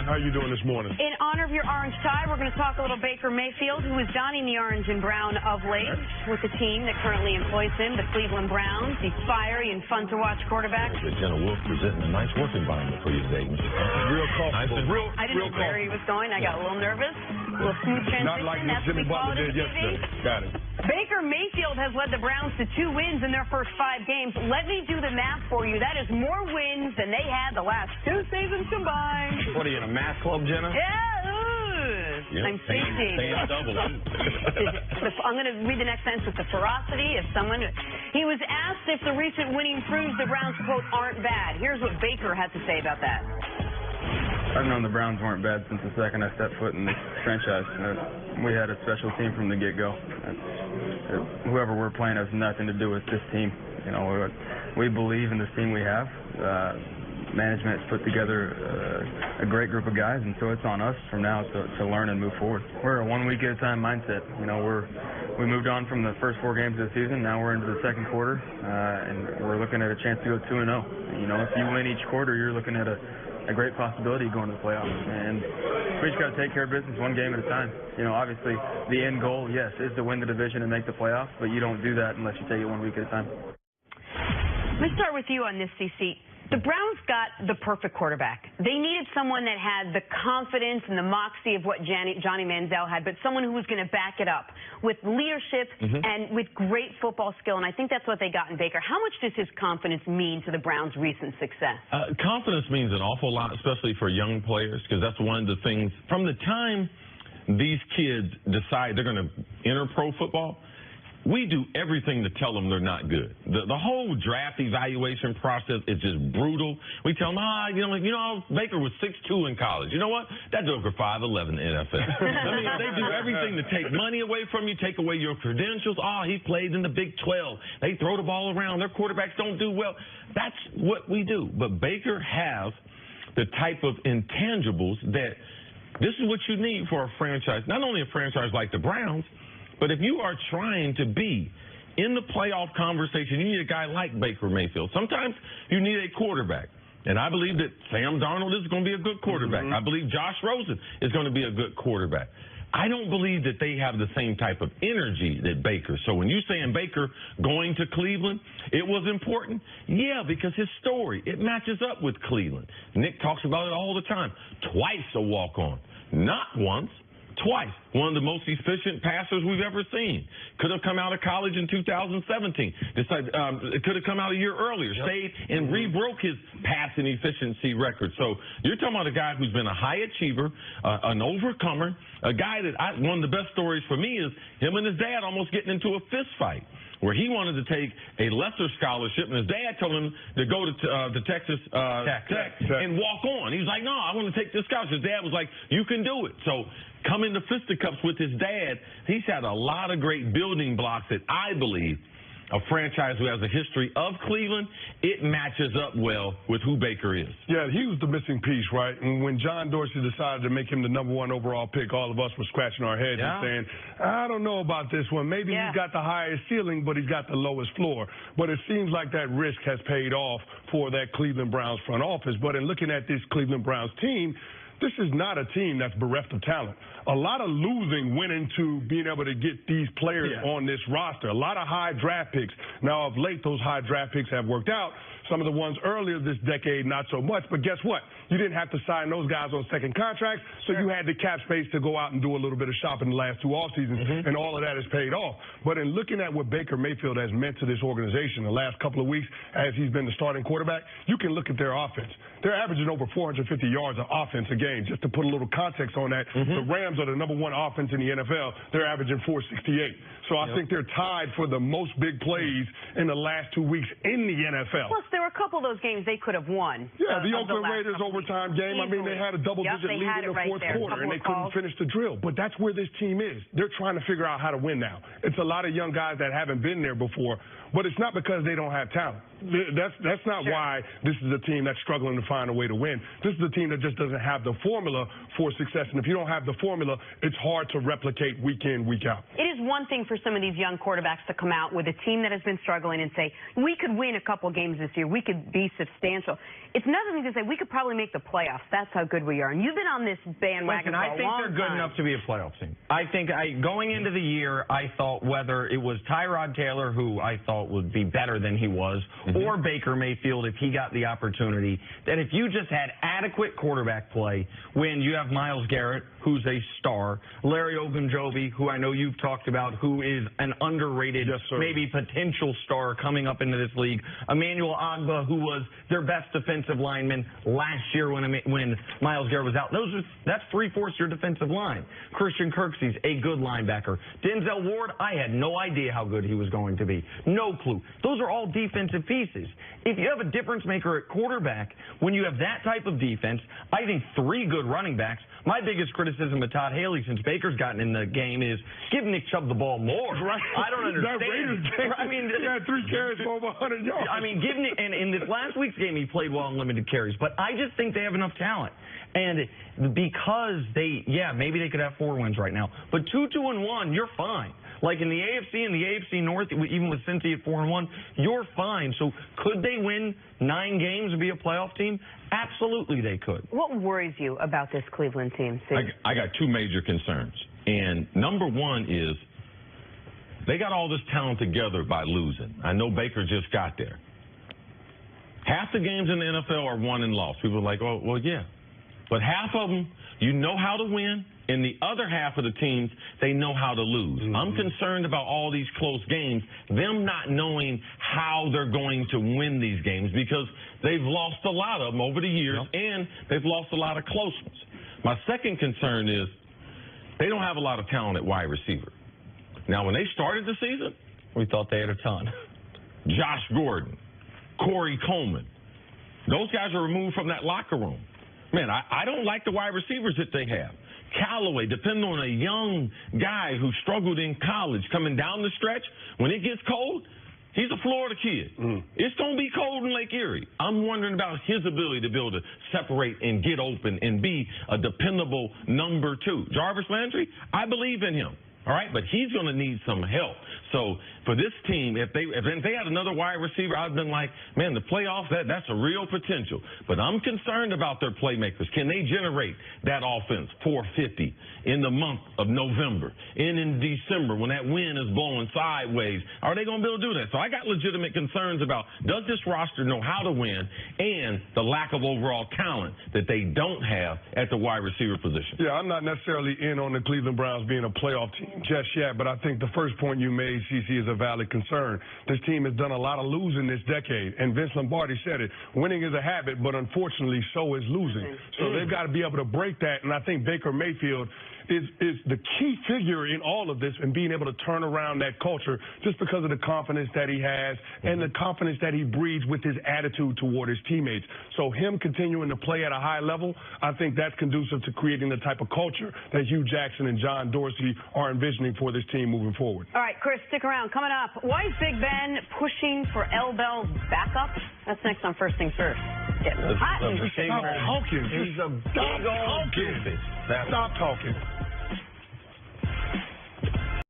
How are you doing this morning? In honor of your orange tie, we're going to talk a little Baker Mayfield, who is donning the orange and brown of late with the team that currently employs him, the Cleveland Browns. He's fiery and fun to watch quarterback. Jenna Wolf presenting a nice work environment for you today. Real comfortable. Nice I didn't know where he was going. I got a little nervous. A little smooth transition. Not like Miss Jimmy Butler did yesterday. Got it. Baker Mayfield has led the Browns to 2 wins in their first 5 games. Let me do the math for you. That is more wins than they had the last 2 seasons combined. What are you in a math club, Jenna? Yeah, ooh. I'm satiated. I'm going to read the next sentence with the ferocity of someone. He was asked if the recent winning proves the Browns, quote, aren't bad. Here's what Baker had to say about that. I've known the Browns weren't bad since the second I stepped foot in this franchise. We had a special team from the get-go. Whoever we're playing has nothing to do with this team. You know, we believe in this team we have. Management's put together a great group of guys, and so it's on us from now to learn and move forward. We're a 1 week at a time mindset. You know, we moved on from the first 4 games of the season. Now we're into the second quarter, and we're looking at a chance to go 2-0. You know, if you win each quarter, you're looking at a great possibility going to the playoffs. And we just got to take care of business 1 game at a time. You know, obviously, the end goal, yes, is to win the division and make the playoffs, but you don't do that unless you take it 1 week at a time. Let's start with you on this, CC. The Browns got the perfect quarterback. They needed someone that had the confidence and the moxie of what Johnny Manziel had, but someone who was going to back it up with leadership and with great football skill, and I think that's what they got in Baker. How much does his confidence mean to the Browns' recent success? Confidence means an awful lot, especially for young players, because that's one of the things. From the time these kids decide they're going to enter pro football, we do everything to tell them they're not good. The whole draft evaluation process is just brutal. We tell them, you know, Baker was 6'2" in college. You know what? That joker 5'11" in the NFL. I mean, they do everything to take money away from you, take away your credentials. He played in the Big 12. They throw the ball around. Their quarterbacks don't do well. That's what we do. But Baker has the type of intangibles that this is what you need for a franchise, not only a franchise like the Browns, but if you are trying to be in the playoff conversation, you need a guy like Baker Mayfield. Sometimes you need a quarterback. And I believe that Sam Darnold is going to be a good quarterback. I believe Josh Rosen is going to be a good quarterback. I don't believe that they have the same type of energy that Baker. So when you're saying Baker going to Cleveland, it was important? Yeah, because his story, it matches up with Cleveland. Nick talks about it all the time. Twice a walk-on. Not once. Twice. One of the most efficient passers we've ever seen. Could have come out of college in 2017. It could have come out a year earlier. Stayed and rebroke his passing efficiency record. So you're talking about a guy who's been a high achiever, an overcomer, a guy that one of the best stories for me is him and his dad almost getting into a fist fight, where he wanted to take a lesser scholarship, and his dad told him to go to Texas Tech and walk on. He was like, no, I want to take this scholarship. His dad was like, you can do it. So coming to fisticuffs with his dad, he's had a lot of great building blocks that I believe a franchise who has a history of Cleveland, it matches up well with who Baker is. Yeah, he was the missing piece, right? And when John Dorsey decided to make him the #1 overall pick, all of us were scratching our heads and saying, I don't know about this one. Maybe he's got the highest ceiling, but he's got the lowest floor. But it seems like that risk has paid off for that Cleveland Browns front office. But in looking at this Cleveland Browns team, this is not a team that's bereft of talent. A lot of losing went into being able to get these players on this roster. A lot of high draft picks. Now, of late, those high draft picks have worked out. Some of the ones earlier this decade, not so much. But guess what? You didn't have to sign those guys on second contracts, so you had the cap space to go out and do a little bit of shopping the last 2 off seasons, and all of that has paid off. But in looking at what Baker Mayfield has meant to this organization the last couple of weeks as he's been the starting quarterback, you can look at their offense. They're averaging over 450 yards of offense a game. Just to put a little context on that, the Rams are the #1 offense in the NFL. They're averaging 468. So I think they're tied for the most big plays in the last 2 weeks in the NFL. Plus, there were a couple of those games they could have won. Yeah, the Oakland Raiders overtime game. Easily. I mean, they had a double-digit lead in the fourth quarter, and they couldn't finish the drill. But that's where this team is. They're trying to figure out how to win now. It's a lot of young guys that haven't been there before, but it's not because they don't have talent. That's not why this is a team that's struggling to find a way to win. This is a team that just doesn't have the formula for success. And if you don't have the formula, it's hard to replicate week in, week out. It is one thing for some of these young quarterbacks to come out with a team that has been struggling and say, we could win a couple games this year. We could be substantial. It's another thing to say, we could probably make the playoffs. That's how good we are. And you've been on this bandwagon for a long time. I think they're good enough to be a playoff team. I think going into the year, I thought whether it was Tyrod Taylor, who I thought would be better than he was, or Baker Mayfield, if he got the opportunity, that if you just had adequate quarterback play, when you have Myles Garrett, who's a star, Larry Ogunjobi, who I know you've talked about, who is an underrated, maybe potential star coming up into this league, Emmanuel Ogbah, who was their best defensive lineman last year when Myles Garrett was out. That's 3/4 your defensive line. Christian Kirksey's a good linebacker. Denzel Ward, I had no idea how good he was going to be. No clue. Those are all defensive pieces. If you have a difference maker at quarterback, when you have that type of defense, I think 3 good running backs. My biggest criticism of Todd Haley since Baker's gotten in the game is give Nick Chubb the ball more. Right. I don't understand. That Raiders game, I mean, he had 3 carries for over 100 yards. I mean, give Nick, and in this last week's game, he played well in limited carries. But I just think they have enough talent. And because maybe they could have 4 wins right now. But 2-2-1, you're fine. Like in the AFC and the AFC North, even with Cincy at 4-1, you're fine. So could they win 9 games and be a playoff team? Absolutely they could. What worries you about this Cleveland team, Steve? I got 2 major concerns. And number 1 is they got all this talent together by losing. I know Baker just got there. Half the games in the NFL are won and lost. People are like, oh, well, yeah. But half of them, you know how to win. And the other half of the teams, they know how to lose. I'm concerned about all these close games, them not knowing how they're going to win these games because they've lost a lot of them over the years, and they've lost a lot of close ones. My second concern is they don't have a lot of talent at wide receiver. Now, when they started the season, we thought they had a ton. Josh Gordon, Corey Coleman, those guys are removed from that locker room. Man, I don't like the wide receivers that they have. Callaway, depending on a young guy who struggled in college, coming down the stretch, when it gets cold, he's a Florida kid. It's going to be cold in Lake Erie. I'm wondering about his ability to be able to separate and get open and be a dependable number 2. Jarvis Landry, I believe in him. All right, but he's going to need some help. So for this team, if they had another wide receiver, I'd been like, man, the playoffs, that's a real potential. But I'm concerned about their playmakers. Can they generate that offense 450 in the month of November and in December when that wind is blowing sideways? Are they going to be able to do that? So I got legitimate concerns about does this roster know how to win and the lack of overall talent that they don't have at the wide receiver position. Yeah, I'm not necessarily in on the Cleveland Browns being a playoff team just yet, but I think the first point you made, CC, is a valid concern. This team has done a lot of losing this decade, and Vince Lombardi said it. Winning is a habit, but unfortunately, so is losing. So they've got to be able to break that, and I think Baker Mayfield is the key figure in all of this and being able to turn around that culture just because of the confidence that he has and the confidence that he breeds with his attitude toward his teammates. So him continuing to play at a high level, I think that's conducive to creating the type of culture that Hugh Jackson and John Dorsey are envisioning for this team moving forward. All right, Chris, stick around. Coming up, why is Big Ben pushing for L. Bell's backup? That's next on First Things First. Getting hot. Stop talking. He's a big old Stop talking.